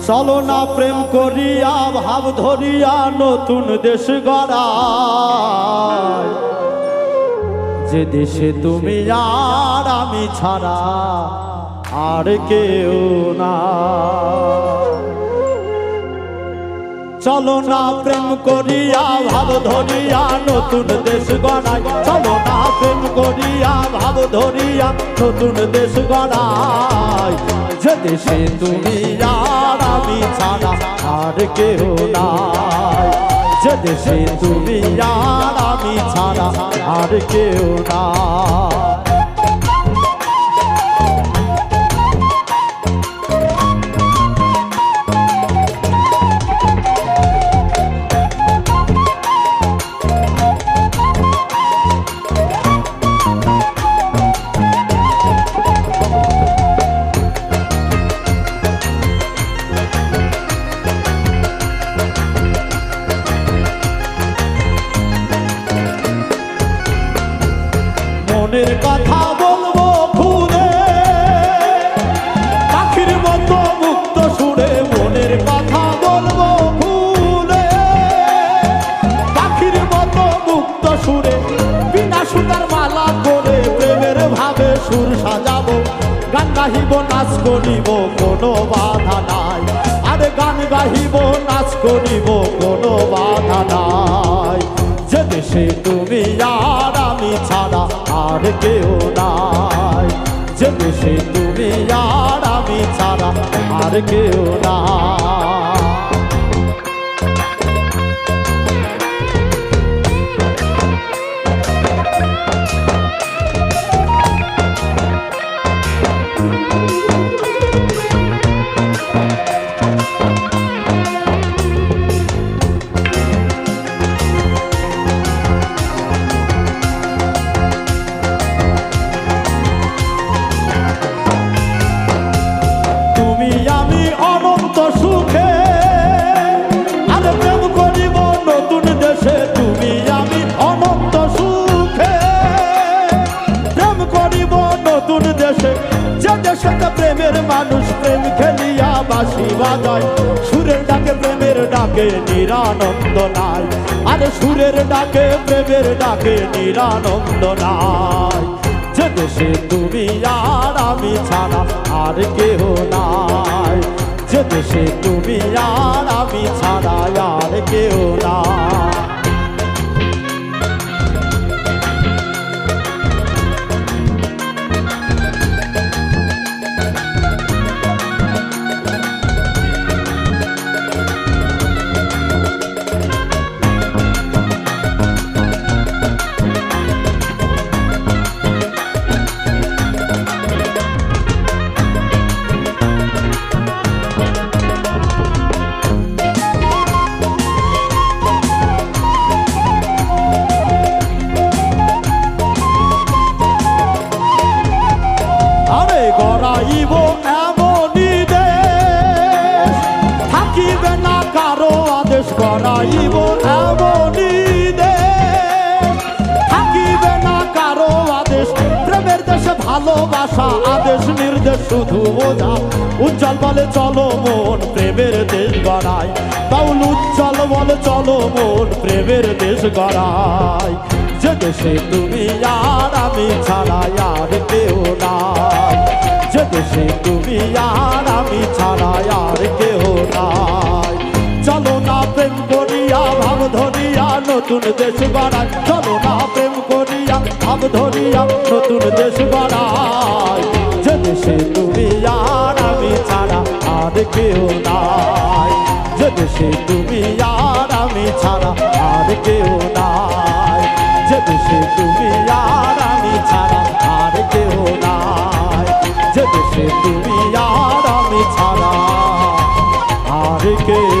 চলো না প্রেম করিয়া ভাব ধরিয়া নতুন দেশ গড়াই, যে দেশে তুমি আর আমি ছাড়া আর কেউ না। চলো না প্রেম করিয়া ভাব ধরিয়া নতুন দেশ গড়াই, চলো না প্রেম করিয়া ভাব ধরিয়া নতুন দেশ গড়াই, যে দেশে তুমি আর আমি ছাড়া আর কেউ নাই, যে দেশে তুমি আর আমি ছাড়া আর কেউ নাই। মনের কথা বলবো খুলে পাখির মতো মুক্ত সুরে, মনের কথা বলবো খুলে পাখির মতো মুক্ত সুরে, বিনা সুতার মালা করে প্রেমের ভাবে সুর সাজাবো, গান গাহিব নাচ করিব কোনো বাধা নাই, আরে গান গাহিব নাচ করিব কোনো বাধা নাই, যে দেশে তুমি আর আমি ছাড়া আর কেউ নাই, যে দেশে তুমি আর আমি ছাড়া আর কেউ নাই। আমি অনন্ত সুখে আর প্রেম করিব নতুন দেশে, তুমি আমি অনন্ত সুখে প্রেম করিব নতুন দেশে, যে দেশেতে প্রেমের মানুষ প্রেম খেলিয়া বাঁশি বাজায়, সুরের ডাকে প্রেমের ডাকে নিরানন্দ নাই, আরে সুরের ডাকে প্রেমের ডাকে নিরানন্দ নাই, যে দেশে তুমি আর আমি ছাড়া আর কেউ নাই, যে দেশে তুমি আর আমি ছাড়া আর কেউ নাই। গড়াইব এমনই দেশ থাকিবে না কারো আদেশ, গড়াইব এমনই দেশ থাকিবে না কারো আদেশ, প্রেমের দেশে ভালোবাসা আদেশ নির্দেশ শুধু বোঝা, উজ্জ্বল বলে চলো মন প্রেমের দেশ গড়াই, বাউল উজ্জ্বল বলে চলো মন প্রেমের দেশ গড়াই, যে দেশে তুমি আর আমি ছাড়া আর কেউ নাই, যে দেশে তুমি আর আমি ছাড়া আর কেউ নাই। চলো না প্রেম করিয়া ভাব ধরিয়া নতুন দেশ গড়াই, চলো না প্রেম করিয়া ভাব ধরিয়া নতুন দেশ গড়াই, যে দেশে তুমি আর আমি ছাড়া আর কেউ নাই, যে দেশে তুমি আর আমি ছাড়া আর কেউ নাই, যে দেশে তুমি আর আমি ছাড়া আর কেউ নাই, যে দেশে তুমি আর আমি ছাড়া আর কেউ